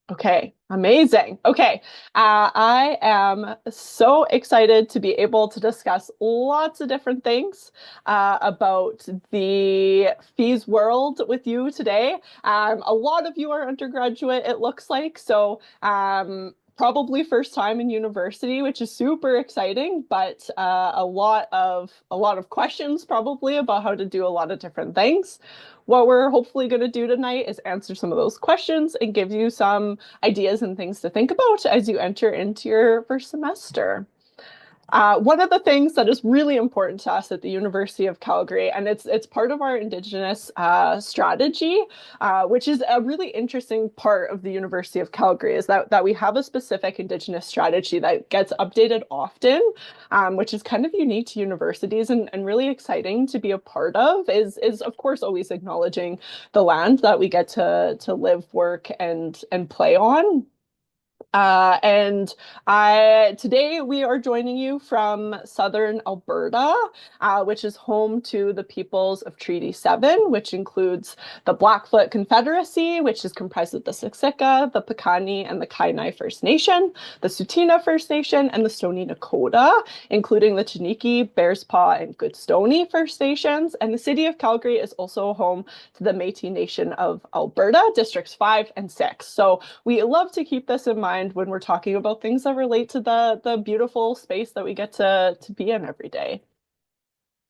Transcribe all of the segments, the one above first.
Okay, amazing. Okay, I am so excited to be able to discuss lots of different things about the fees world with you today. A lot of you are undergraduate, it looks like, so probably first time in university, which is super exciting, but a lot of questions probably about how to do a lot of different things. What we're hopefully going to do tonight is answer some of those questions and give you some ideas and things to think about as you enter into your first semester. One of the things that is really important to us at the University of Calgary, and it's part of our Indigenous strategy, which is a really interesting part of the University of Calgary, is that we have a specific Indigenous strategy that gets updated often, which is kind of unique to universities and really exciting to be a part of. Is of course always acknowledging the land that we get to live, work, and play on. And I today we are joining you from southern Alberta, which is home to the peoples of Treaty 7, which includes the Blackfoot Confederacy, which is comprised of the Siksika, the Piikani, and the Kainai First Nation, the Tsuut'ina First Nation, and the Stoney Nakoda, including the Chiniki, Bearspaw, and Goodstoney First Nations. And the city of Calgary is also home to the Métis Nation of Alberta, districts 5 and 6. So we love to keep this in mind when we're talking about things that relate to the beautiful space that we get to be in every day.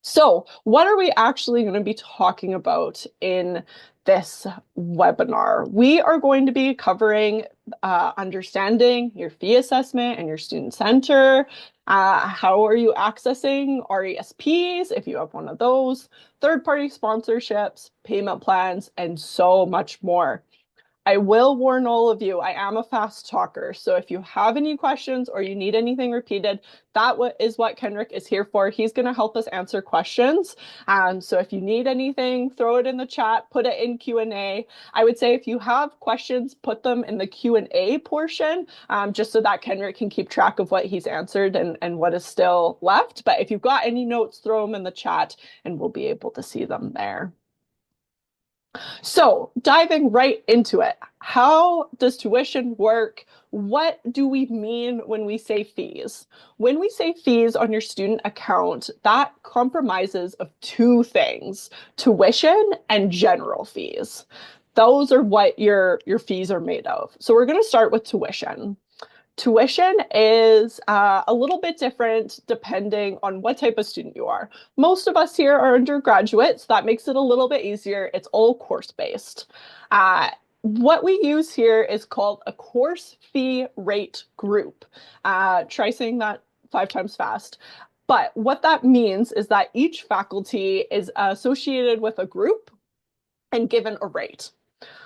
So, what are we actually going to be talking about in this webinar? We are going to be covering understanding your fee assessment and your student center. How are you accessing RESPs if you have one of those, third-party sponsorships, payment plans, and so much more. I will warn all of you, I am a fast talker. So if you have any questions or you need anything repeated, that is what Kenrick is here for. He's going to help us answer questions. So if you need anything, throw it in the chat, put it in Q&A. I would say if you have questions, put them in the Q&A portion, just so that Kenrick can keep track of what he's answered and what is still left. But if you've got any notes, throw them in the chat and we'll be able to see them there. So, diving right into it, how does tuition work? What do we mean when we say fees? When we say fees on your student account, that compromises of two things, tuition and general fees. Those are what your fees are made of. So we're going to start with tuition. Tuition is a little bit different depending on what type of student you are. Most of us here are undergraduates. That makes it a little bit easier. It's all course-based. What we use here is called a course fee rate group. Try saying that 5 times fast. But what that means is that each faculty is associated with a group and given a rate.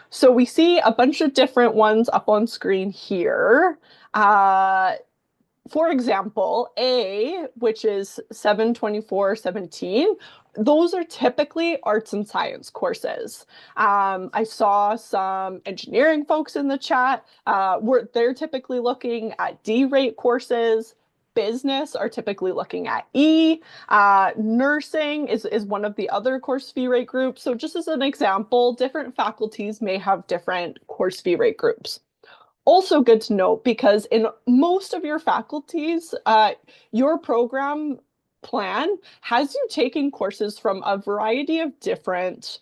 So we see a bunch of different ones up on screen here. For example, A, which is 724.17, those are typically arts and science courses. I saw some engineering folks in the chat. They're typically looking at D rate courses. Business are typically looking at E. Nursing is one of the other course fee rate groups. So just as an example, different faculties may have different course fee rate groups. Also good to note because in most of your faculties, your program plan has you taking courses from a variety of different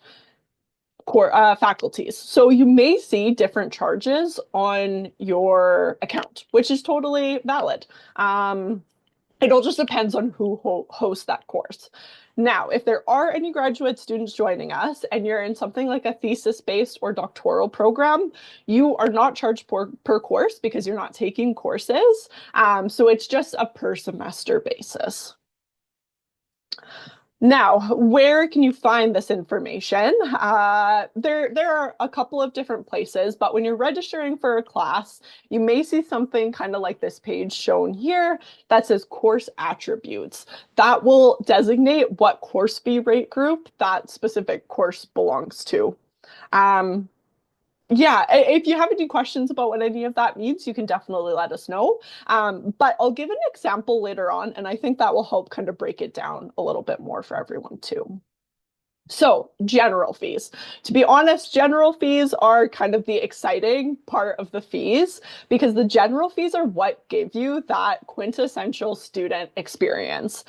faculties. So you may see different charges on your account, which is totally valid. It all just depends on who hosts that course. Now, if there are any graduate students joining us and you're in something like a thesis-based or doctoral program, you are not charged per course because you're not taking courses. So it's just a per semester basis. Now, where can you find this information? There are a couple of different places, but when you're registering for a class, you may see something kind of like this page shown here that says course attributes. That will designate what course fee rate group that specific course belongs to. Yeah, if you have any questions about what any of that means, you can definitely let us know. But I'll give an example later on, and I think that will help kind of break it down a little bit more for everyone too. So, general fees. To be honest, general fees are kind of the exciting part of the fees because the general fees are what give you that quintessential student experience.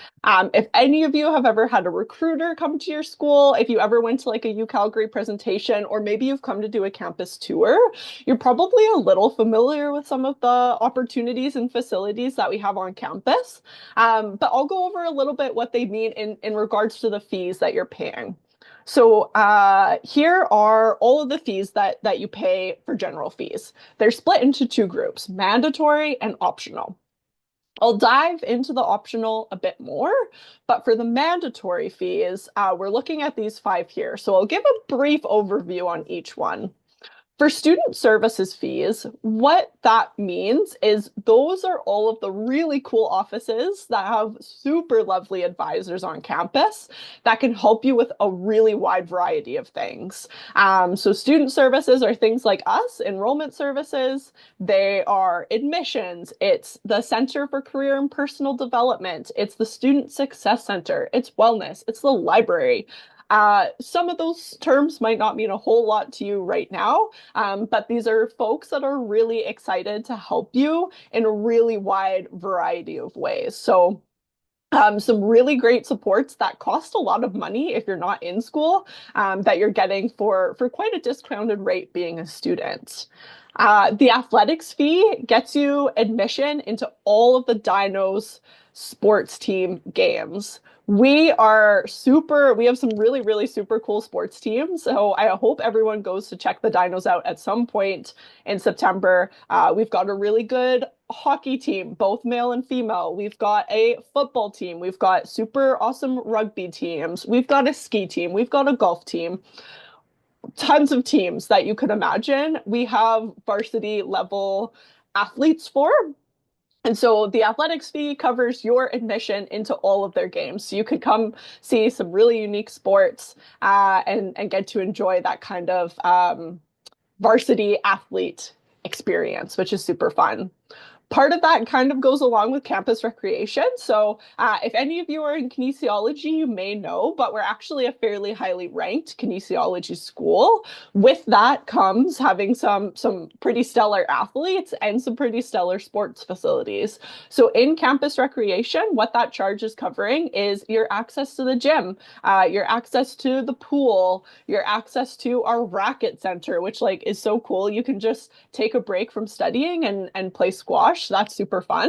If any of you have ever had a recruiter come to your school, if you ever went to like a U Calgary presentation, or maybe you've come to do a campus tour, you're probably a little familiar with some of the opportunities and facilities that we have on campus. But I'll go over a little bit what they mean in regards to the fees that you're paying. So here are all of the fees that you pay for general fees. They're split into two groups, mandatory and optional. I'll dive into the optional a bit more, but for the mandatory fees, we're looking at these five here. So I'll give a brief overview on each one. For student services fees, what that means is those are all of the really cool offices that have super lovely advisors on campus that can help you with a really wide variety of things. So student services are things like us, enrollment services, they are admissions, it's the Center for Career and Personal Development, it's the Student Success Center, it's wellness, it's the library. Some of those terms might not mean a whole lot to you right now, but these are folks that are really excited to help you in a really wide variety of ways. So some really great supports that cost a lot of money if you're not in school, that you're getting for quite a discounted rate being a student. The athletics fee gets you admission into all of the Dinos sports team games. We have some really, really super cool sports teams. So I hope everyone goes to check the Dinos out at some point in September. We've got a really good hockey team, both male and female. We've got a football team. We've got super awesome rugby teams. We've got a ski team. We've got a golf team. Tons of teams that you could imagine. We have varsity level athletes for. And so the athletics fee covers your admission into all of their games. So you could come see some really unique sports and get to enjoy that kind of varsity athlete experience, which is super fun. Part of that kind of goes along with campus recreation. So if any of you are in kinesiology, you may know, but we're actually a fairly highly ranked kinesiology school. With that comes having some pretty stellar athletes and some pretty stellar sports facilities. So in campus recreation, what that charge is covering is your access to the gym, your access to the pool, your access to our racket center, which like is so cool. You can just take a break from studying and play squash. That's super fun.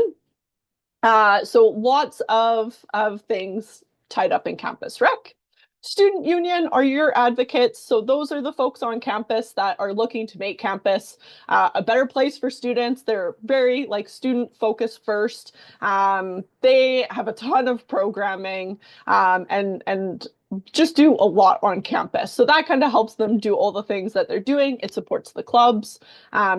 So lots of things tied up in campus rec. Student union are your advocates. So those are the folks on campus that are looking to make campus a better place for students. They're very like student focused first. They have a ton of programming and just do a lot on campus. So that kind of helps them do all the things that they're doing. It supports the clubs.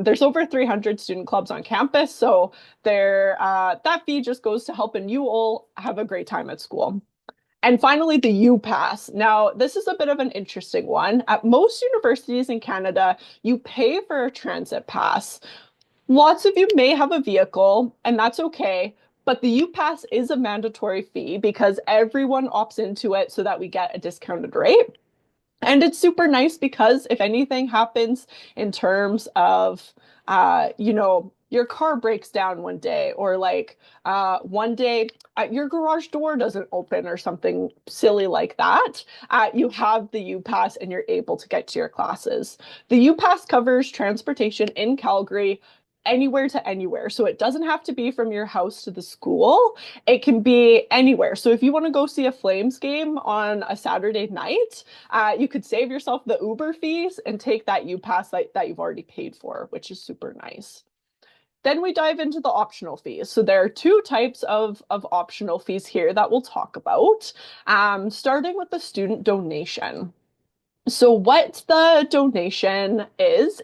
There's over 300 student clubs on campus. So that fee just goes to helping you all have a great time at school. And finally, the U-Pass. Now, this is a bit of an interesting one. At most universities in Canada, you pay for a transit pass. Lots of you may have a vehicle, and that's okay. But the U-Pass is a mandatory fee because everyone opts into it so that we get a discounted rate. And it's super nice because if anything happens in terms of, your car breaks down one day, or like one day your garage door doesn't open or something silly like that, you have the U-Pass and you're able to get to your classes. The U-Pass covers transportation in Calgary anywhere to anywhere. So it doesn't have to be from your house to the school. It can be anywhere. So if you want to go see a Flames game on a Saturday night, you could save yourself the Uber fees and take that U-Pass that you've already paid for, which is super nice. Then we dive into the optional fees. So there are two types of optional fees here that we'll talk about, starting with the student donation. So what the donation is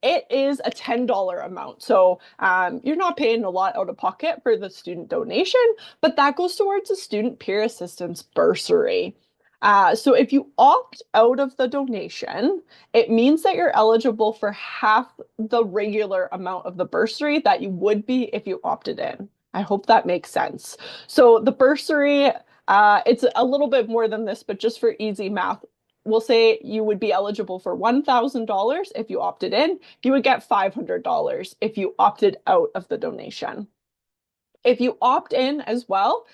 it is a $10 amount. So you're not paying a lot out of pocket for the student donation, but that goes towards a student peer assistance bursary. So if you opt out of the donation, it means that you're eligible for half the regular amount of the bursary that you would be if you opted in. I hope that makes sense. So the bursary It's a little bit more than this, but just for easy math, we'll say you would be eligible for $1,000 if you opted in. You would get $500 if you opted out of the donation. If you opt in as well,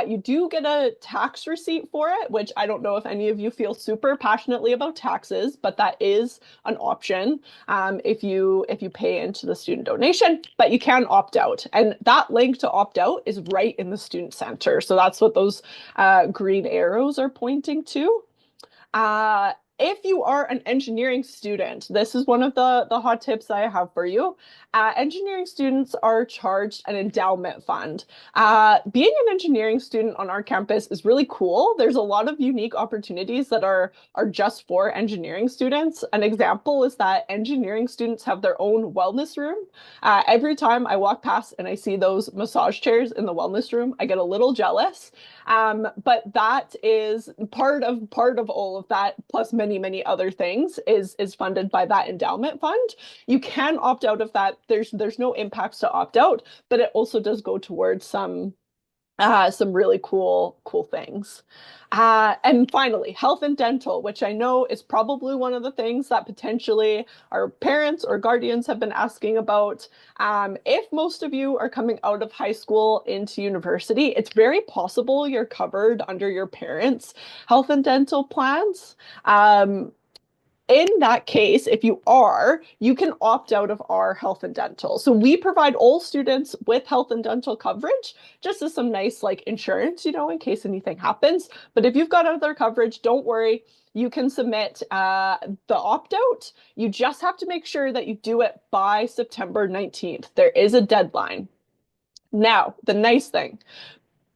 you do get a tax receipt for it, which I don't know if any of you feel super passionately about taxes, but that is an option if you pay into the student donation. But you can opt out, and that link to opt out is right in the student center. So that's what those green arrows are pointing to. If you are an engineering student, this is one of the hot tips I have for you. Engineering students are charged an endowment fund. Being an engineering student on our campus is really cool. There's a lot of unique opportunities that are just for engineering students. An example is that engineering students have their own wellness room. Every time I walk past and I see those massage chairs in the wellness room, I get a little jealous. But that is part of all of that, plus many other things, is funded by that endowment fund. You can opt out of that. There's no impacts to opt out, but it also does go towards some really cool things. And finally, health and dental, which I know is probably one of the things that potentially our parents or guardians have been asking about. If most of you are coming out of high school into university, it's very possible you're covered under your parents' health and dental plans. In that case, if you are, you can opt out of our health and dental. So we provide all students with health and dental coverage, just as some nice like insurance, in case anything happens. But if you've got other coverage, don't worry. You can submit the opt out. You just have to make sure that you do it by September 19th. There is a deadline. Now, the nice thing,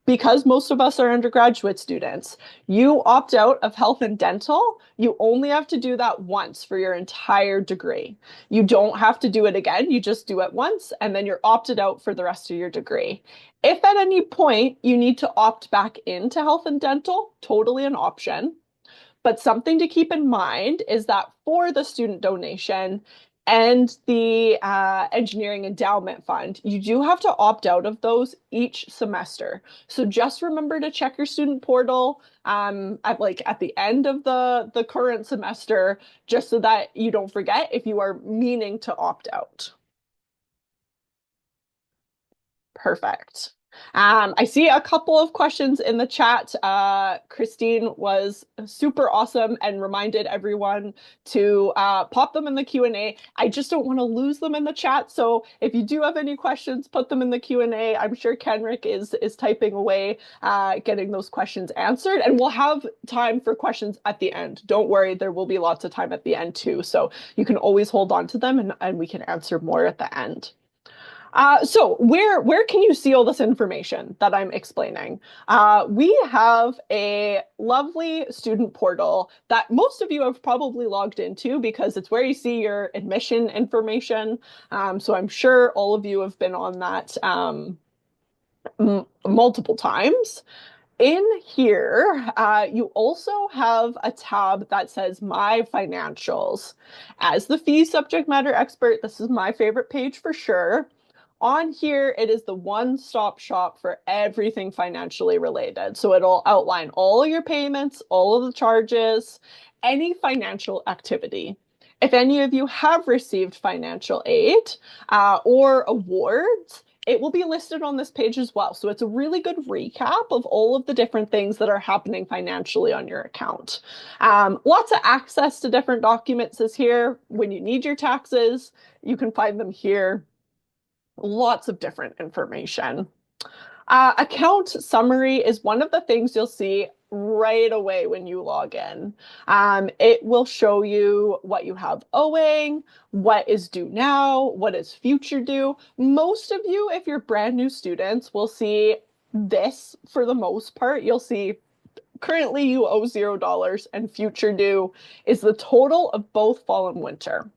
because most of us are undergraduate students, you opt out of health and dental. You only have to do that once for your entire degree. You don't have to do it again. You just do it once, and then you're opted out for the rest of your degree. If at any point you need to opt back into health and dental, totally an option. But something to keep in mind is that for the student donation and the engineering endowment fund, you do have to opt out of those each semester. So just remember to check your student portal at the end of the current semester, just so that you don't forget if you are meaning to opt out. Perfect. I see a couple of questions in the chat. Christine was super awesome and reminded everyone to pop them in the Q&A. I just don't want to lose them in the chat. So if you do have any questions, put them in the Q&A. I'm sure Kenrick is typing away, getting those questions answered. And we'll have time for questions at the end. Don't worry, there will be lots of time at the end too. So you can always hold on to them and we can answer more at the end. So where can you see all this information that I'm explaining? We have a lovely student portal that most of you have probably logged into because it's where you see your admission information. So I'm sure all of you have been on that multiple times. In here, you also have a tab that says My Financials. As the fee subject matter expert, this is my favorite page for sure. On here, it is the one-stop shop for everything financially related. So it'll outline all your payments, all of the charges, any financial activity. If any of you have received financial aid or awards, it will be listed on this page as well. So it's a really good recap of all of the different things that are happening financially on your account. Lots of access to different documents is here. When you need your taxes, you can find them here. Lots of different information. Account summary is one of the things you'll see right away when you log in. It will show you what you have owing, what is due now, what is future due. Most of you, if you're brand new students, will see this for the most part. You'll see currently you owe $0 and future due is the total of both fall and winter.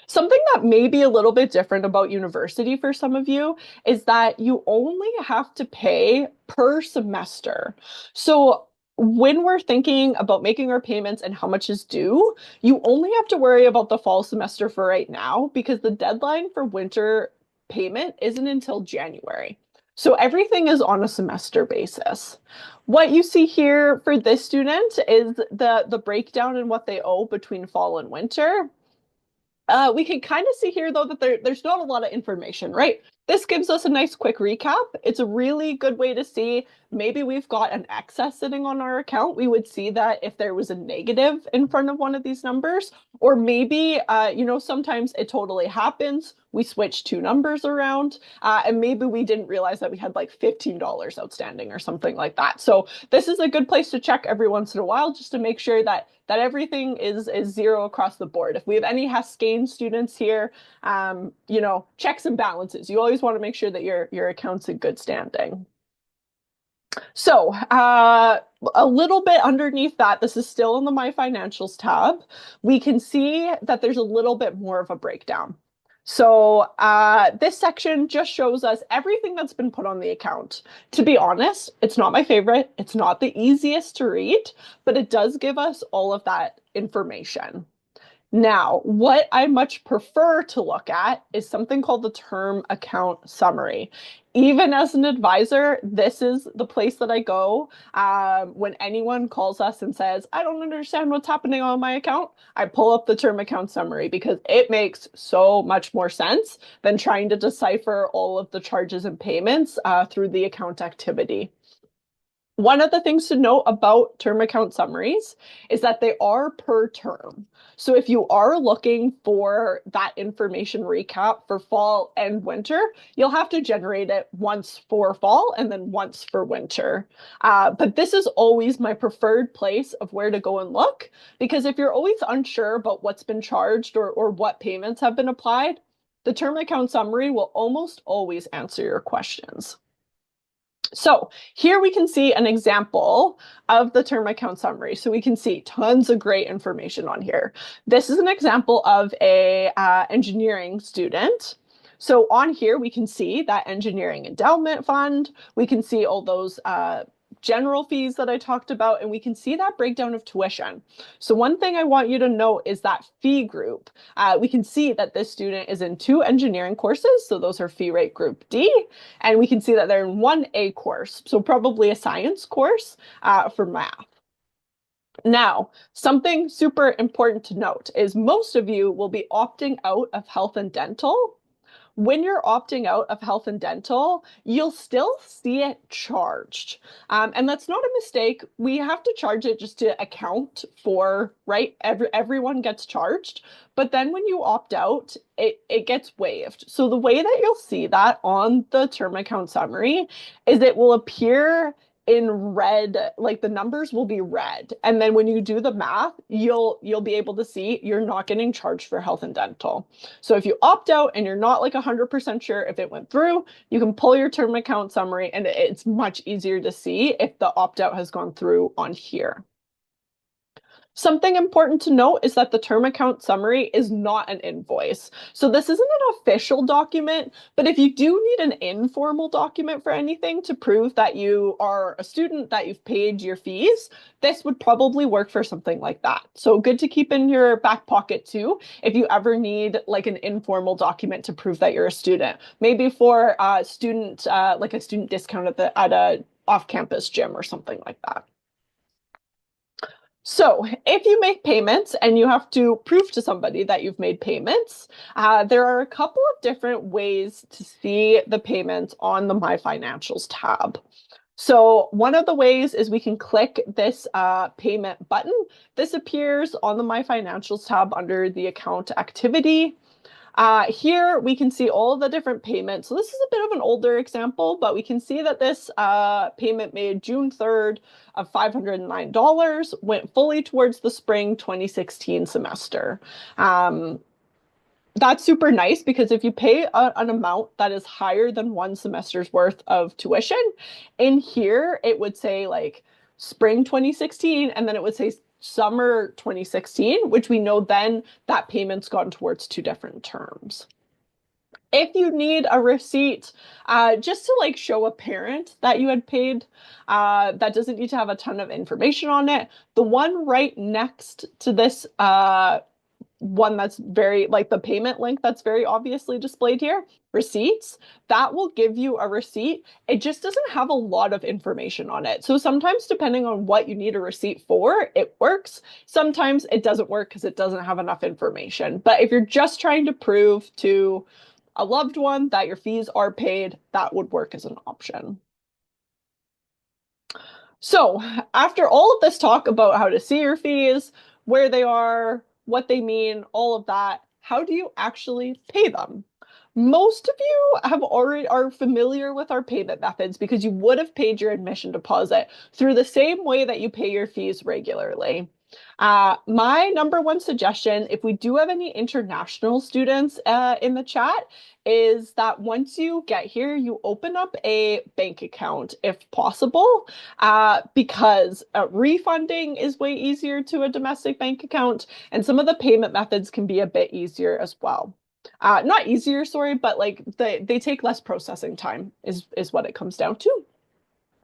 Something that may be a little bit different about university for some of you is that you only have to pay per semester. So when we're thinking about making our payments and how much is due, you only have to worry about the fall semester for right now because the deadline for winter payment isn't until January. So everything is on a semester basis. What you see here for this student is the breakdown in what they owe between fall and winter. We can kind of see here, though, that there's not a lot of information, right? This gives us a nice quick recap. It's a really good way to see maybe we've got an excess sitting on our account. We would see that if there was a negative in front of one of these numbers, or maybe, sometimes it totally happens. We switch two numbers around, and maybe we didn't realize that we had like $15 outstanding or something like that. So this is a good place to check every once in a while just to make sure that everything is zero across the board. If we have any Haskayne students here, checks and balances. You always want to make sure that your account's in good standing. So a little bit underneath that, this is still in the My Financials tab. We can see that there's a little bit more of a breakdown. So this section just shows us everything that's been put on the account. To be honest, it's not my favorite. It's not the easiest to read, but it does give us all of that information. Now, what I much prefer to look at is something called the term account summary. Even as an advisor, this is the place that I go when anyone calls us and says, I don't understand what's happening on my account. I pull up the term account summary because it makes so much more sense than trying to decipher all of the charges and payments through the account activity. One of the things to note about term account summaries is that they are per term. So if you are looking for that information recap for fall and winter, you'll have to generate it once for fall and then once for winter. But this is always my preferred place of where to go and look, because if you're always unsure about what's been charged or what payments have been applied, the term account summary will almost always answer your questions. So here we can see an example of the term account summary. So we can see tons of great information on here. This is an example of a engineering student. So on here, we can see that engineering endowment fund. We can see all those general fees that I talked about, and we can see that breakdown of tuition. So one thing I want you to note is that fee group. We can see that this student is in 2 engineering courses, so those are fee rate group D, and we can see that they're in 1A course, so probably a science course for math. Now, something super important to note is most of you will be opting out of health and dental. When you're opting out of health and dental, you'll still see it charged. And that's not a mistake. We have to charge it just to account for, right? Everyone gets charged. But then when you opt out, it gets waived. So the way that you'll see that on the term account summary is it will appear in red, like the numbers will be red. And then when you do the math, you'll be able to see you're not getting charged for health and dental. So if you opt out and you're not like 100% sure if it went through, you can pull your term account summary and it's much easier to see if the opt out has gone through on here. Something important to note is that the term account summary is not an invoice. So this isn't an official document, but if you do need an informal document for anything to prove that you are a student, that you've paid your fees, this would probably work for something like that. So good to keep in your back pocket too, if you ever need like an informal document to prove that you're a student. Maybe for a student, like a student discount at a off-campus gym or something like that. So if you make payments and you have to prove to somebody that you've made payments, there are a couple of different ways to see the payments on the My Financials tab. So one of the ways is we can click this payment button. This appears on the My Financials tab under the account activity. Here we can see all the different payments. So this is a bit of an older example, but we can see that this payment made June 3rd of $509 went fully towards the spring 2016 semester. That's super nice because if you pay an amount that is higher than one semester's worth of tuition, in here it would say like spring 2016, and then it would say summer 2016, which we know then that payment's gone towards 2 different terms. If you need a receipt, just to like show a parent that you had paid, that doesn't need to have a ton of information on it. The one right next to this one that's very like the payment link that's very obviously displayed here, receipts, that will give you a receipt. It just doesn't have a lot of information on it. So sometimes, depending on what you need a receipt for, it works. Sometimes it doesn't work because it doesn't have enough information. But if you're just trying to prove to a loved one that your fees are paid, that would work as an option. So, after all of this talk about how to see your fees, where they are, what they mean, all of that, how do you actually pay them? Most of you have already are familiar with our payment methods because you would have paid your admission deposit through the same way that you pay your fees regularly. My number one suggestion, if we do have any international students in the chat, is that once you get here, you open up a bank account if possible, because refunding is way easier to a domestic bank account, and some of the payment methods can be a bit easier as well. Not easier, sorry, but like they take less processing time is what it comes down to.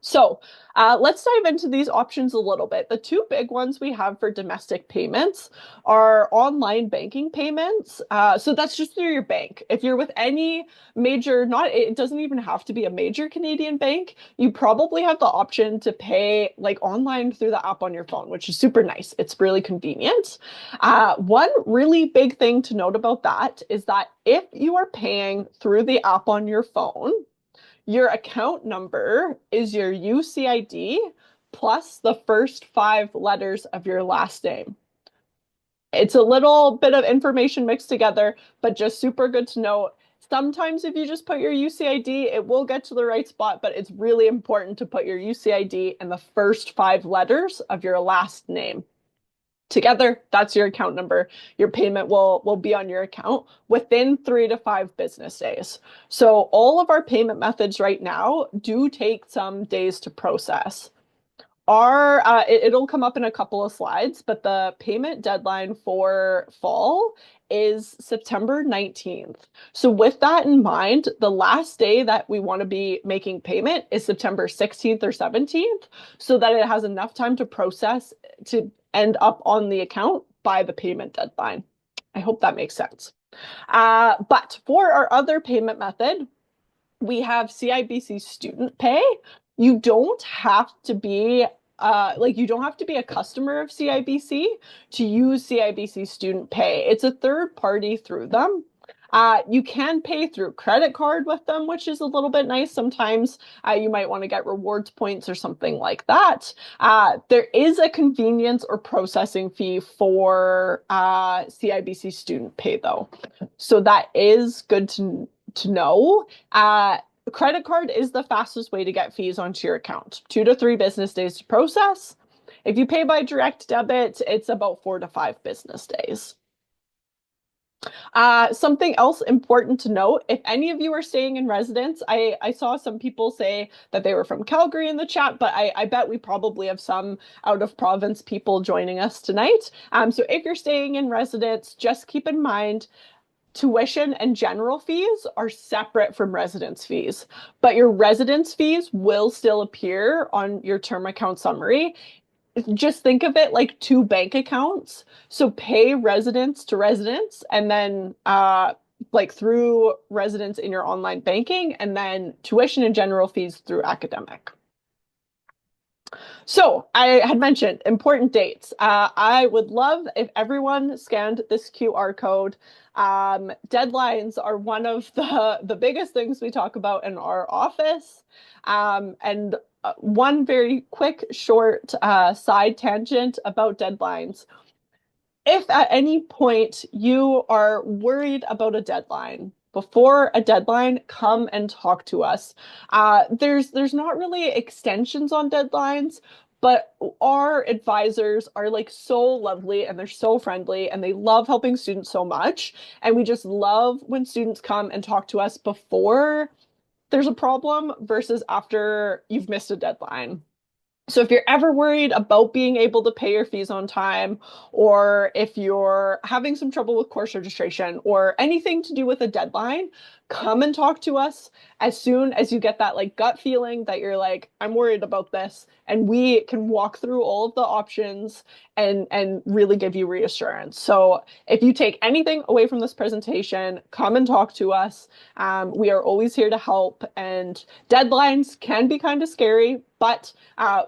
So let's dive into these options a little bit. The two big ones we have for domestic payments are online banking payments. So that's just through your bank. If you're with any major, not it doesn't even have to be a major Canadian bank, you probably have the option to pay like online through the app on your phone, which is super nice. It's really convenient. One really big thing to note about that is that if you are paying through the app on your phone, your account number is your UCID plus the first 5 letters of your last name. It's a little bit of information mixed together, but just super good to know. Sometimes if you just put your UCID, it will get to the right spot, but it's really important to put your UCID and the first 5 letters of your last name. Together, that's your account number. Your payment will be on your account within 3 to 5 business days. So all of our payment methods right now do take some days to process. It'll come up in a couple of slides, but the payment deadline for fall is September 19th. So with that in mind, the last day that we want to be making payment is September 16th or 17th, so that it has enough time to process to end up on the account by the payment deadline. I hope that makes sense. But for our other payment method, we have CIBC Student Pay. You don't have to be you don't have to be a customer of CIBC to use CIBC Student Pay. It's a third party through them. You can pay through credit card with them, which is a little bit nice. Sometimes you might want to get rewards points or something like that. There is a convenience or processing fee for CIBC Student Pay, though. So that is good to know. Credit card is the fastest way to get fees onto your account. 2 to 3 business days to process. If you pay by direct debit, it's about 4 to 5 business days. Something else important to note, if any of you are staying in residence, I saw some people say that they were from Calgary in the chat, but I bet we probably have some out of province people joining us tonight. So if you're staying in residence, just keep in mind tuition and general fees are separate from residence fees, but your residence fees will still appear on your term account summary. Just think of it like 2 bank accounts. So pay residence to residence and then like through residence in your online banking, and then tuition and general fees through academic. So I had mentioned important dates. I would love if everyone scanned this QR code. Deadlines are one of the biggest things we talk about in our office. And one very quick, short side tangent about deadlines. If at any point you are worried about a deadline, before a deadline, come and talk to us. There's not really extensions on deadlines, but our advisors are like so lovely and they're so friendly and they love helping students so much. And we just love when students come and talk to us before there's a problem versus after you've missed a deadline. So if you're ever worried about being able to pay your fees on time, or if you're having some trouble with course registration or anything to do with a deadline, come and talk to us as soon as you get that like gut feeling that you're like, I'm worried about this. and we can walk through all of the options and really give you reassurance. So if you take anything away from this presentation, come and talk to us. We are always here to help, and deadlines can be kind of scary, but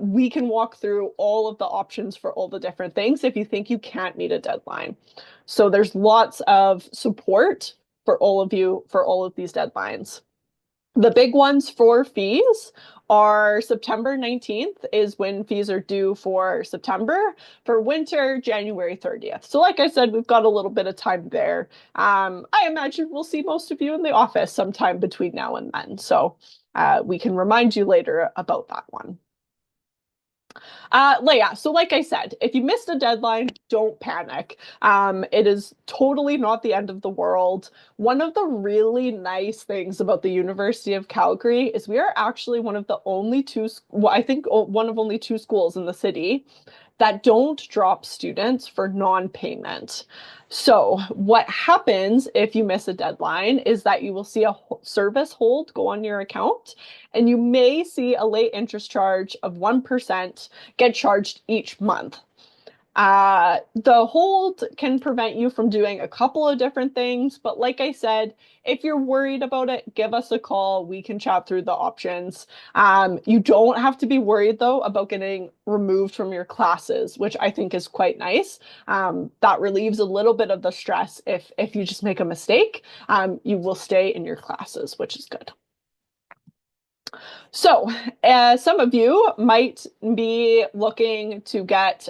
we can walk through all of the options for all the different things if you think you can't meet a deadline. So there's lots of support for all of you for all of these deadlines. The big ones for fees are September 19th is when fees are due for September. For winter, January 30th. So like I said, we've got a little bit of time there. I imagine we'll see most of you in the office sometime between now and then. So we can remind you later about that one. Leia, so like I said, if you missed a deadline, don't panic. It is totally not the end of the world. One of the really nice things about the University of Calgary is we are actually one of the only two, well, I think one of only two schools in the city that don't drop students for non-payment. So what happens if you miss a deadline is that you will see a service hold go on your account, and you may see a late interest charge of 1% get charged each month. The hold can prevent you from doing a couple of different things, but like I said, if you're worried about it, give us a call. We can chat through the options. You don't have to be worried though about getting removed from your classes, which I think is quite nice. That relieves a little bit of the stress. If you just make a mistake, you will stay in your classes, which is good. So, some of you might be looking to get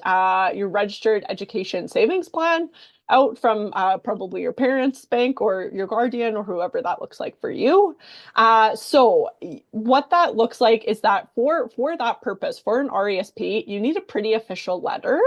your registered education savings plan out from probably your parents' bank or your guardian or whoever that looks like for you. So what that looks like is that for that purpose, for an RESP, you need a pretty official letter.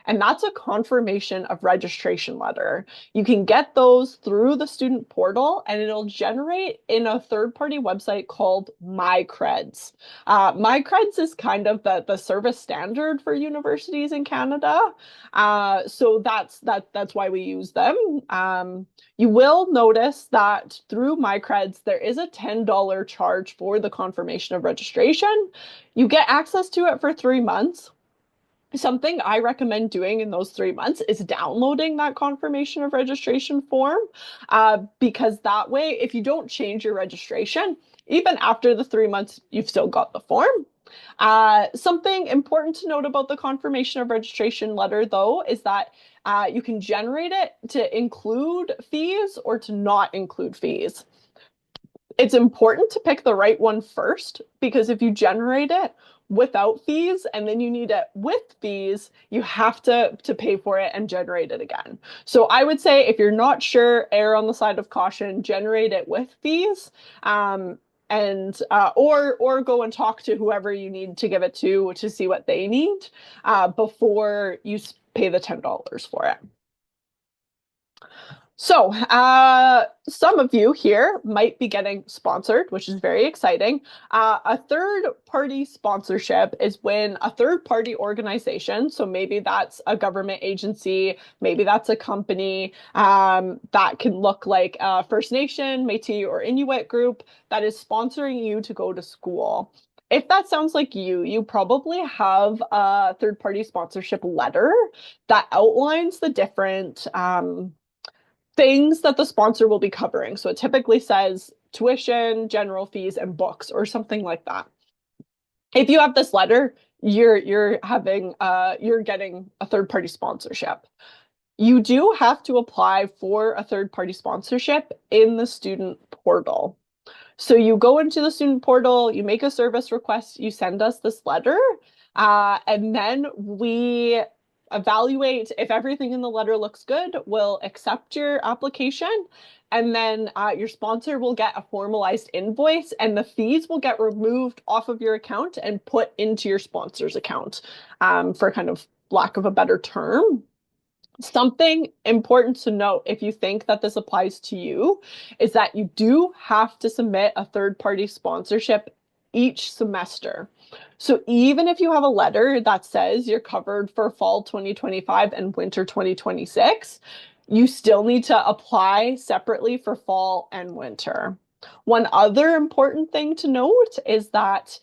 And that's a confirmation of registration letter. You can get those through the student portal, and it'll generate in a third-party website called MyCreds. MyCreds is kind of the service standard for universities in Canada. So that's why we use them. You will notice that through MyCreds, there is a $10 charge for the confirmation of registration. You get access to it for 3 months. Something I recommend doing in those 3 months is downloading that confirmation of registration form, because that way, if you don't change your registration, even after the 3 months, you've still got the form. Something important to note about the confirmation of registration letter, though, is that you can generate it to include fees or to not include fees. It's important to pick the right one first, because if you generate it without fees and then you need it with fees, you have to pay for it and generate it again. So I would say if you're not sure, err on the side of caution, generate it with fees, and or go and talk to whoever you need to give it to see what they need before you pay the $10 for it. So, some of you here might be getting sponsored, which is very exciting. A third-party sponsorship is when a third-party organization, so maybe that's a government agency, maybe that's a company, that can look like a First Nation, Métis, or Inuit group that is sponsoring you to go to school. If that sounds like you probably have a third-party sponsorship letter that outlines the different things that the sponsor will be covering. So it typically says tuition, general fees, and books, or something like that. If you have this letter, you're getting a third-party sponsorship. You do have to apply for a third-party sponsorship in the student portal. So you go into the student portal, you make a service request, you send us this letter, and then we evaluate if everything in the letter looks good, we'll accept your application, and then your sponsor will get a formalized invoice, and the fees will get removed off of your account and put into your sponsor's account, for kind of lack of a better term. Something important to note if you think that this applies to you is that you do have to submit a third-party sponsorship each semester. So even if you have a letter that says you're covered for fall 2025 and winter 2026, you still need to apply separately for fall and winter. One other important thing to note is that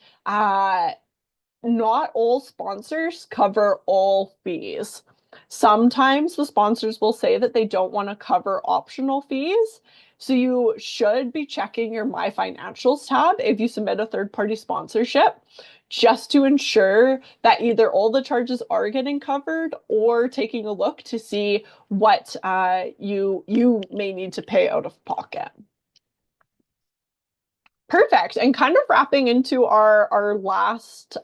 not all sponsors cover all fees. Sometimes the sponsors will say that they don't want to cover optional fees. So you should be checking your My Financials tab if you submit a third-party sponsorship, just to ensure that either all the charges are getting covered or taking a look to see what you may need to pay out of pocket. Perfect. And kind of wrapping into our last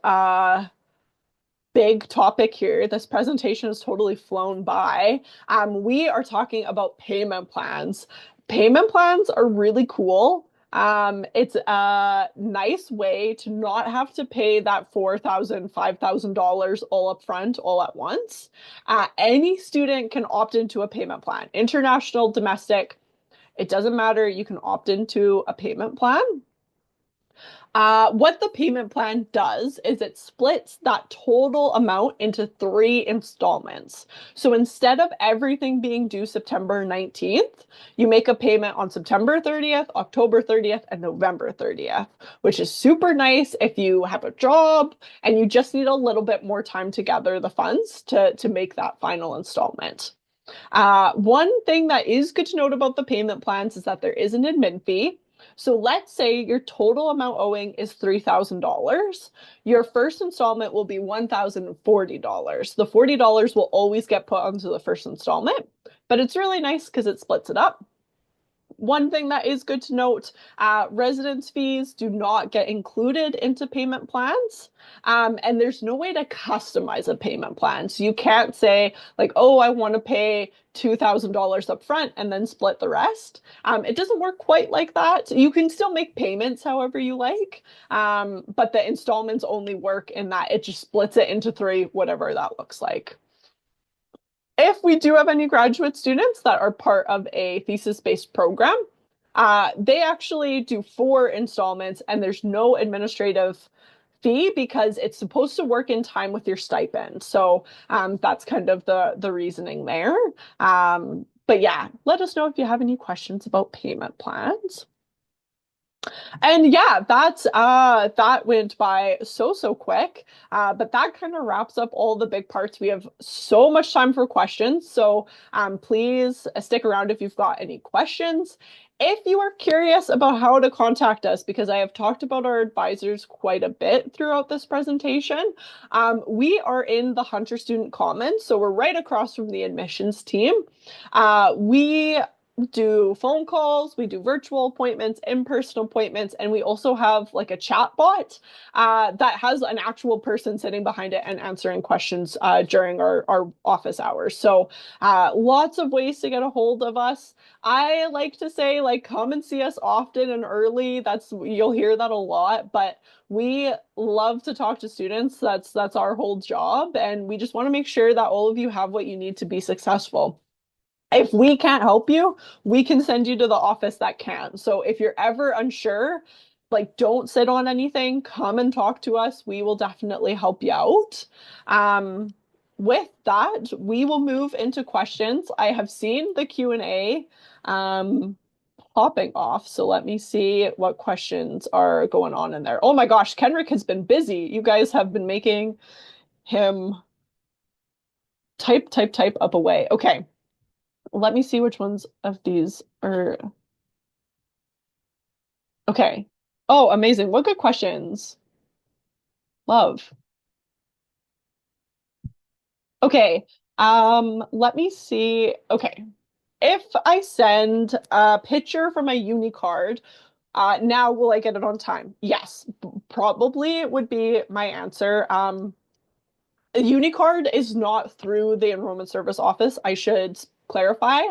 big topic here. This presentation has totally flown by. We are talking about payment plans. Payment plans are really cool. It's a nice way to not have to pay that $4,000, $5,000 all up front, all at once. Any student can opt into a payment plan, international, domestic. It doesn't matter. You can opt into a payment plan. What the payment plan does is it splits that total amount into 3 installments. So instead of everything being due September 19th, you make a payment on September 30th, October 30th, and November 30th, which is super nice if you have a job and you just need a little bit more time to gather the funds to make that final installment. One thing that is good to note about the payment plans is that there is an admin fee. So let's say your total amount owing is $3,000. Your first installment will be $1,040. The $40 will always get put onto the first installment, but it's really nice because it splits it up. One thing that is good to note, residence fees do not get included into payment plans. And there's no way to customize a payment plan. So you can't say like, oh, I want to pay $2,000 up front and then split the rest. It doesn't work quite like that. You can still make payments however you like, but the installments only work in that it just splits it into 3, whatever that looks like. If we do have any graduate students that are part of a thesis-based program, they actually do 4 installments and there's no administrative fee because it's supposed to work in time with your stipend. So that's kind of the reasoning there. But yeah, let us know if you have any questions about payment plans. And yeah, that went by so quick. But that kind of wraps up all the big parts. We have so much time for questions. So please stick around if you've got any questions. If you are curious about how to contact us, because I have talked about our advisors quite a bit throughout this presentation, we are in the Hunter Student Commons, so we're right across from the admissions team. We do phone calls, we do virtual appointments, in-person appointments, and we also have like a chat bot that has an actual person sitting behind it and answering questions during our office hours. So lots of ways to get a hold of us. I like to say like come and see us often and early. You'll hear that a lot, but we love to talk to students. That's our whole job, and we just want to make sure that all of you have what you need to be successful. If we can't help you, we can send you to the office that can. So if you're ever unsure, like don't sit on anything, come and talk to us. We will definitely help you out. With that, we will move into questions. I have seen the Q&A popping off. So let me see what questions are going on in there. Oh my gosh, Kenrick has been busy. You guys have been making him type up away. Okay. Let me see which ones of these are. Okay. Oh, amazing. What good questions. Love. Okay. Let me see. Okay. If I send a picture from my uni card, now will I get it on time? Yes, probably would be my answer. UniCard is not through the enrollment service office. I should clarify.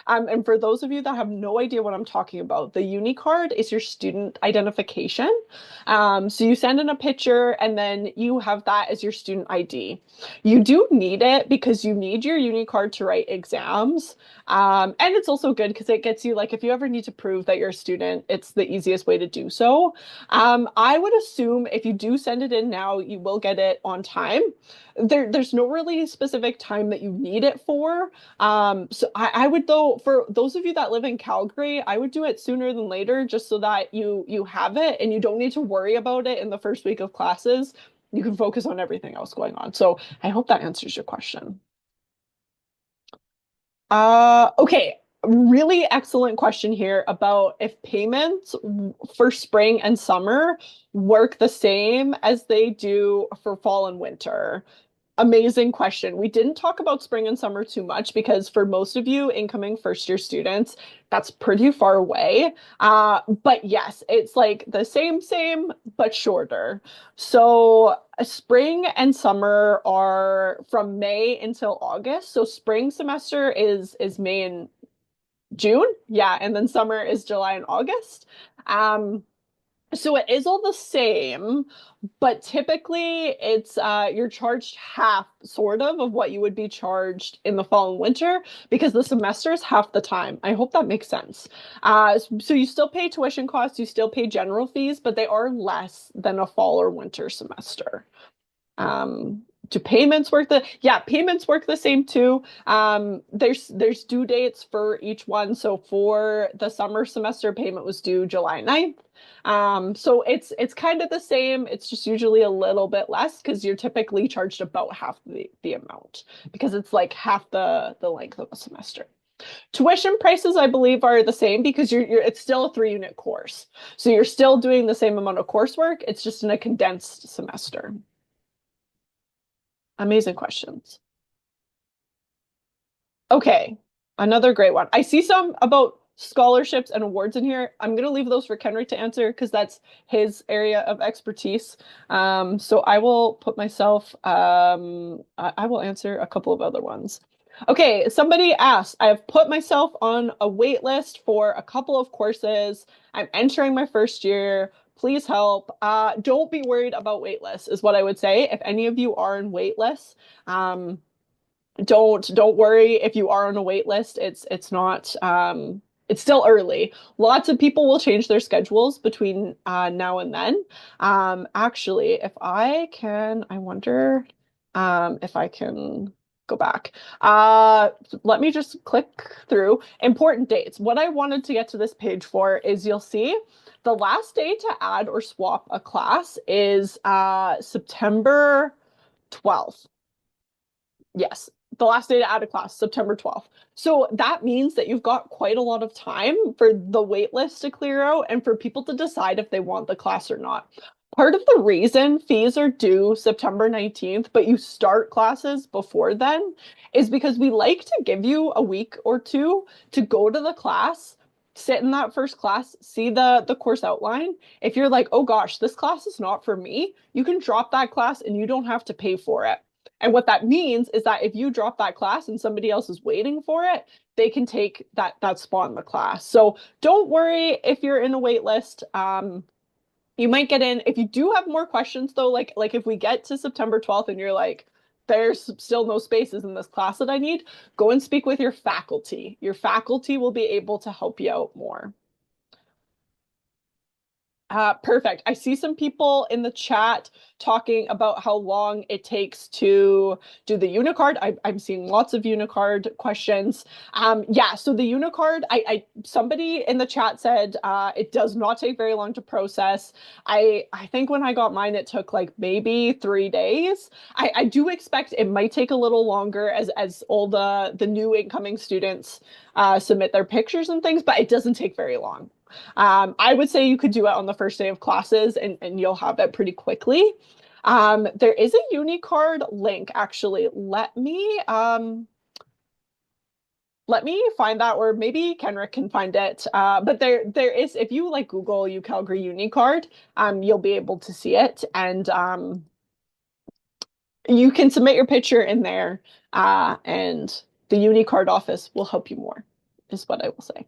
And for those of you that have no idea what I'm talking about, the UniCard is your student identification. So you send in a picture and then you have that as your student ID. You do need it because you need your UniCard to write exams. And it's also good because it gets you, like, if you ever need to prove that you're a student, it's the easiest way to do so. I would assume if you do send it in now, you will get it on time. There's no really specific time that you need it for. So I would, though, for those of you that live in Calgary, I would do it sooner than later just so that you have it and you don't need to worry about it in the first week of classes. you can focus on everything else going on. So I hope that answers your question. Okay. Really excellent question here about if payments for spring and summer work the same as they do for fall and winter. Amazing question. We didn't talk about spring and summer too much because for most of you incoming first year students, that's pretty far away. But yes, it's like the same, but shorter. So spring and summer are from May until August. So spring semester is May and June. Yeah, and then summer is July and August. Um, so it is all the same, but typically it's you're charged half sort of what you would be charged in the fall and winter because the semester is half the time. I hope that makes sense. So you still pay tuition costs, you still pay general fees, but they are less than a fall or winter semester. Do payments work yeah, payments work the same too. There's due dates for each one. So for the summer semester, payment was due July 9th. So it's kind of the same. It's just usually a little bit less because you're typically charged about half the amount because it's like half the length of a semester. Tuition prices, I believe, are the same because you're it's still a 3-unit course. So you're still doing the same amount of coursework. It's just in a condensed semester. Amazing questions. Okay, another great one. I see some about scholarships and awards in here. I'm going to leave those for Kenrick to answer because that's his area of expertise. So I will put myself, I will answer a couple of other ones. Okay, somebody asked, I have put myself on a wait list for a couple of courses. I'm entering my first year. Please help. Don't be worried about wait lists, is what I would say. If any of you are in wait lists, don't worry if you are on a wait list. It's not it's still early. Lots of people will change their schedules between now and then. Actually, if I can, I wonder if I can go back. Let me just click through important dates. What I wanted to get to this page for is you'll see the last day to add or swap a class is September 12th. Yes, the last day to add a class, September 12th. So that means that you've got quite a lot of time for the wait list to clear out and for people to decide if they want the class or not. Part of the reason fees are due September 19th, but you start classes before then, is because we like to give you a week or two to go to the class, sit in that first class, see the course outline. If you're like, oh gosh, this class is not for me, you can drop that class and you don't have to pay for it. And what that means is that if you drop that class and somebody else is waiting for it, they can take that spot in the class. So don't worry if you're in a wait list. You might get in. If you do have more questions though, like if we get to September 12th and you're like, there's still no spaces in this class that I need, go and speak with your faculty. Your faculty will be able to help you out more. Perfect. I see some people in the chat talking about how long it takes to do the Unicard. I'm seeing lots of Unicard questions. Yeah, so the Unicard, somebody in the chat said it does not take very long to process. I think when I got mine, it took like maybe 3 days. I do expect it might take a little longer as all the new incoming students submit their pictures and things, but it doesn't take very long. I would say you could do it on the first day of classes and you'll have it pretty quickly. There is a Unicard link actually. Let me find that, or maybe Kenrick can find it. But there is, if you like Google UCalgary Unicard, you'll be able to see it, and you can submit your picture in there, and the Unicard office will help you more, is what I will say.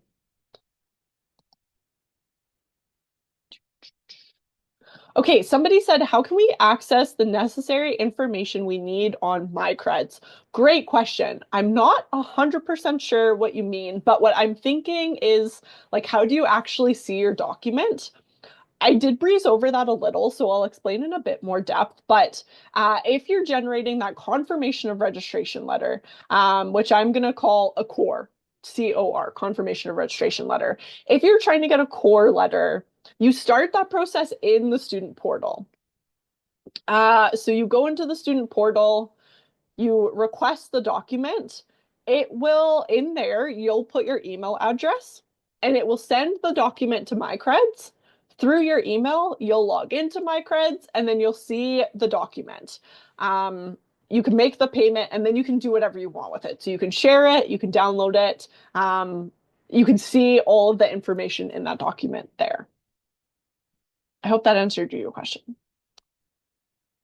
Okay, somebody said, how can we access the necessary information we need on MyCreds? Great question. I'm not 100% sure what you mean, but what I'm thinking is, like, how do you actually see your document? I did breeze over that a little, so I'll explain in a bit more depth. But if you're generating that confirmation of registration letter, which I'm going to call a core, COR, confirmation of registration letter. If you're trying to get a core letter, you start that process in the student portal. So you go into the student portal, you request the document. It will, in there, you'll put your email address and it will send the document to MyCreds. Through your email, you'll log into MyCreds and then you'll see the document. Um, you can make the payment and then you can do whatever you want with it. So you can share it, you can download it, you can see all of the information in that document there. I hope that answered your question.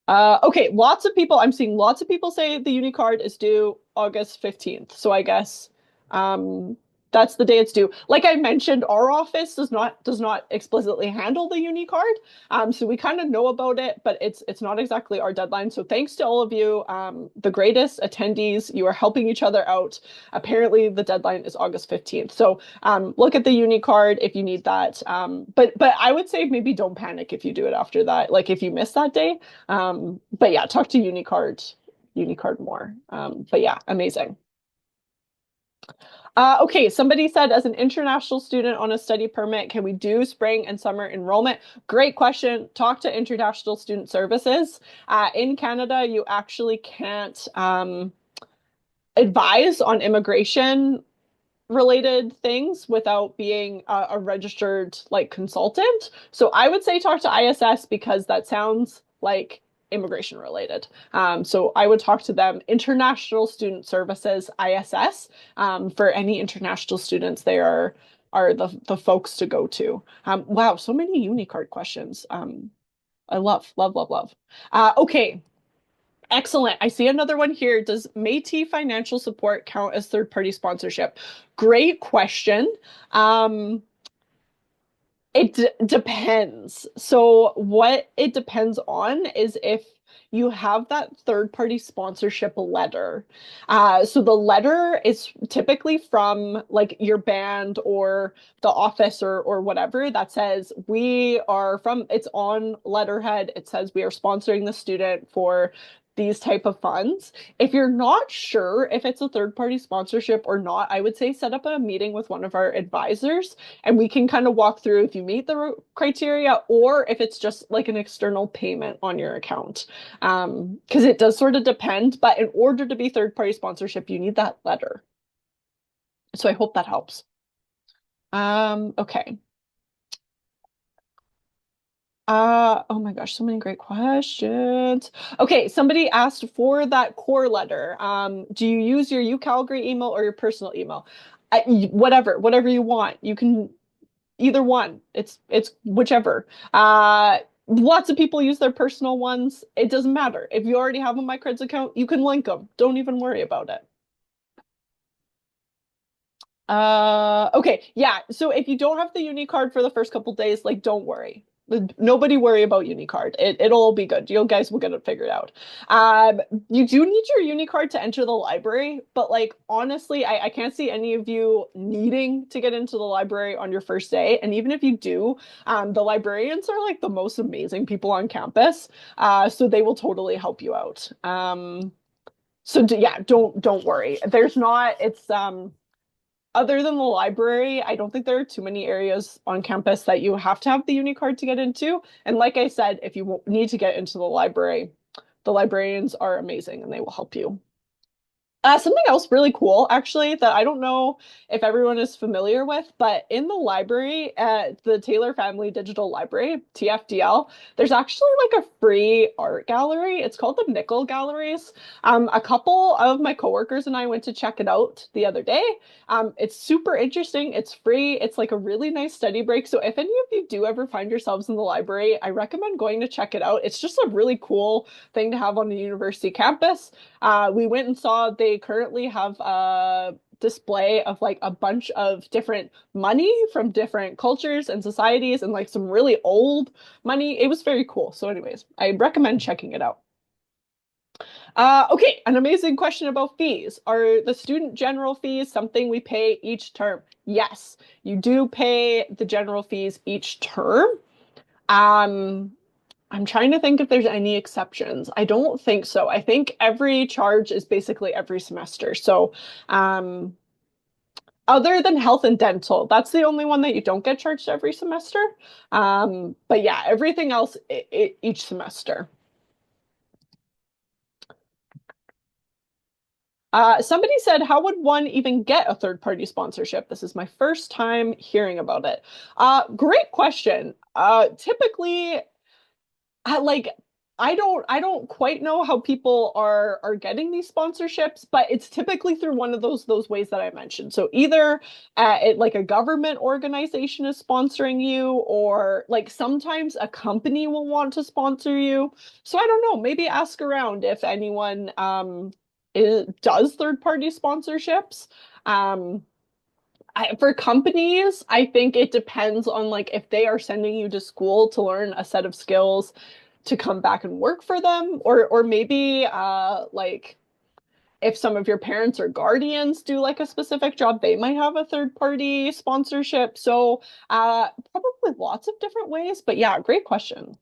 Okay, lots of people, I'm seeing lots of people say the UniCard is due August 15th. So I guess um, that's the day it's due. Like I mentioned, our office does not explicitly handle the UniCard. So we kind of know about it, but it's not exactly our deadline. So thanks to all of you, the greatest attendees. You are helping each other out. Apparently the deadline is August 15th. So look at the UniCard if you need that. But I would say maybe don't panic if you do it after that. Like if you miss that day. But yeah, talk to Unicard more. But yeah, amazing. Okay, somebody said, as an international student on a study permit, can we do spring and summer enrollment? Great question. Talk to International Student Services. In Canada, you actually can't advise on immigration related things without being a registered like consultant. So I would say talk to ISS because that sounds like immigration related. So I would talk to them, International Student Services, ISS. For any international students, they are the folks to go to. Wow, so many Unicard questions. I love, love, love, love. Okay, excellent. I see another one here. Does Métis financial support count as third-party sponsorship? Great question. Um, it depends. So what it depends on is if you have that third-party sponsorship letter. So the letter is typically from like your band or the office or whatever that says we are from, it's on letterhead. It says we are sponsoring the student for these type of funds. If you're not sure if it's a third-party sponsorship or not, I would say set up a meeting with one of our advisors and we can kind of walk through if you meet the criteria or if it's just like an external payment on your account. Because it does sort of depend, but in order to be third-party sponsorship, you need that letter. So I hope that helps. Okay. Oh my gosh, so many great questions. Okay, somebody asked for that core letter. Do you use your UCalgary email or your personal email? Whatever you want. You can either one. It's whichever. Lots of people use their personal ones. It doesn't matter. If you already have a MyCreds account, you can link them. Don't even worry about it. Okay, yeah. So if you don't have the Unicard for the first couple days, like don't worry. Nobody worry about Unicard. It'll all be good. You guys will get it figured out. You do need your Unicard to enter the library, but like honestly, I can't see any of you needing to get into the library on your first day. And even if you do, the librarians are like the most amazing people on campus. So they will totally help you out. Yeah, don't worry. There's not, it's other than the library, I don't think there are too many areas on campus that you have to have the UniCard to get into. And like I said, if you need to get into the library, the librarians are amazing and they will help you. Something else really cool, actually, that I don't know if everyone is familiar with, but in the library at the Taylor Family Digital Library, TFDL, there's actually like a free art gallery. It's called the Nickel Galleries. A couple of my coworkers and I went to check it out the other day. It's super interesting. It's free. It's like a really nice study break. So if any of you do ever find yourselves in the library, I recommend going to check it out. It's just a really cool thing to have on the university campus. We went and saw they currently have a display of like a bunch of different money from different cultures and societies and like some really old money. It was very cool. So, anyways, I recommend checking it out. Okay, an amazing question about fees. Are the student general fees something we pay each term? Yes, you do pay the general fees each term. Um, I'm trying to think if there's any exceptions. I don't think so. I think every charge is basically every semester. So, other than health and dental, that's the only one that you don't get charged every semester. But yeah, everything else each semester. Somebody said, how would one even get a third-party sponsorship? This is my first time hearing about it. Great question. Typically, I like I don't quite know how people are getting these sponsorships, but it's typically through one of those ways that I mentioned. So either like a government organization is sponsoring you, or like sometimes a company will want to sponsor you. So I don't know, maybe ask around if anyone does third party sponsorships. Um for companies, I think it depends on like if they are sending you to school to learn a set of skills to come back and work for them, or maybe like if some of your parents or guardians do like a specific job, they might have a third party sponsorship. So probably lots of different ways, but yeah, great question.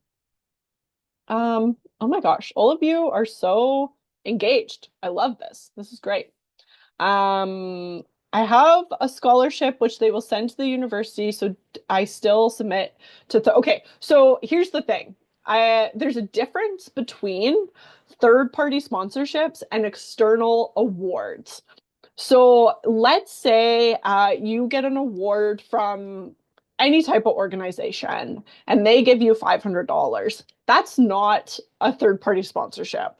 Oh my gosh, all of you are so engaged. I love this. This is great. Um, I have a scholarship which they will send to the university, so I still submit to okay, so here's the thing. There's a difference between third-party sponsorships and external awards. So let's say you get an award from any type of organization and they give you $500. That's not a third-party sponsorship.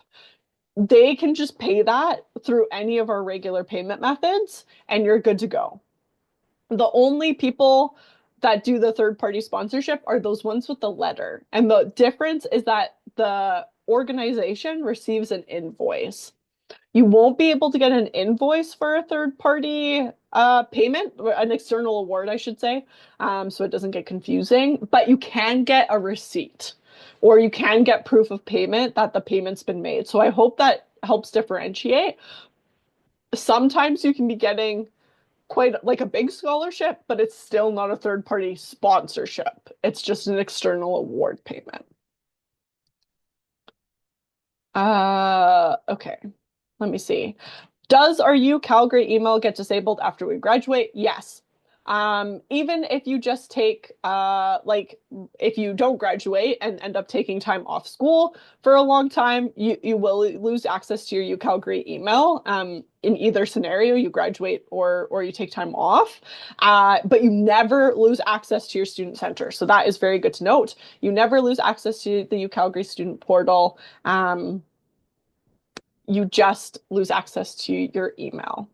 They can just pay that through any of our regular payment methods and you're good to go. The only people that do the third party sponsorship are those ones with the letter. And the difference is that the organization receives an invoice. You won't be able to get an invoice for a third party payment, an external award, I should say, so it doesn't get confusing, but you can get a receipt or you can get proof of payment that the payment's been made. So I hope that helps differentiate. Sometimes you can be getting quite like a big scholarship, but it's still not a third party sponsorship. It's just an external award payment. Okay. Let me see. Does our U Calgary email get disabled after we graduate? Yes. Even if you just take, like, if you don't graduate and end up taking time off school for a long time, you will lose access to your U Calgary email. In either scenario, you graduate or you take time off, but you never lose access to your student center. So that is very good to note. You never lose access to the U Calgary student portal. You just lose access to your email.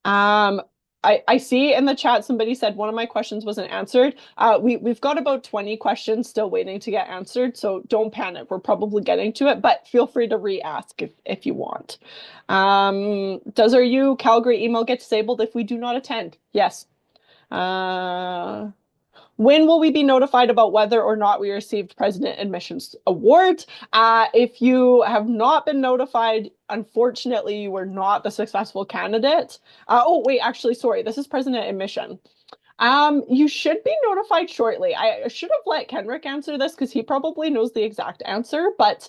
Um, I see in the chat somebody said one of my questions wasn't answered. We've got about 20 questions still waiting to get answered, so don't panic. We're probably getting to it, but feel free to re-ask if you want. Does our U Calgary email get disabled if we do not attend? Yes. When will we be notified about whether or not we received President Admissions Awards? If you have not been notified, unfortunately, you were not the successful candidate. Oh, wait, actually, sorry, this is President Admission. You should be notified shortly. I should have let Kenrick answer this because he probably knows the exact answer, but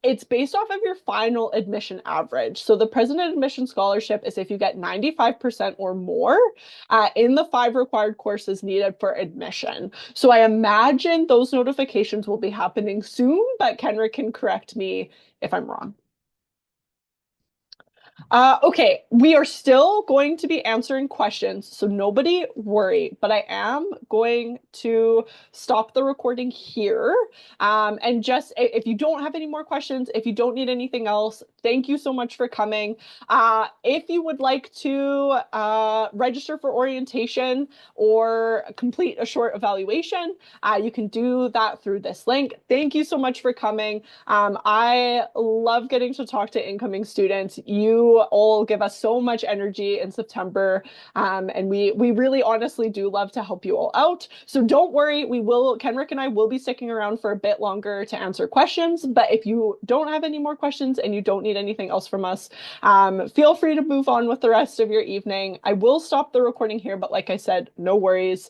it's based off of your final admission average. So the President Admission Scholarship is if you get 95% or more in the 5 required courses needed for admission. So I imagine those notifications will be happening soon, but Kenrick can correct me if I'm wrong. Okay, we are still going to be answering questions, so nobody worry, but I am going to stop the recording here. And just if you don't have any more questions, if you don't need anything else, thank you so much for coming. If you would like to register for orientation or complete a short evaluation, you can do that through this link. Thank you so much for coming. I love getting to talk to incoming students. You all give us so much energy in September, and we really honestly do love to help you all out. So don't worry, Kenrick and I will be sticking around for a bit longer to answer questions, but if you don't have any more questions and you don't need anything else from us, feel free to move on with the rest of your evening. I will stop the recording here, but like I said, no worries.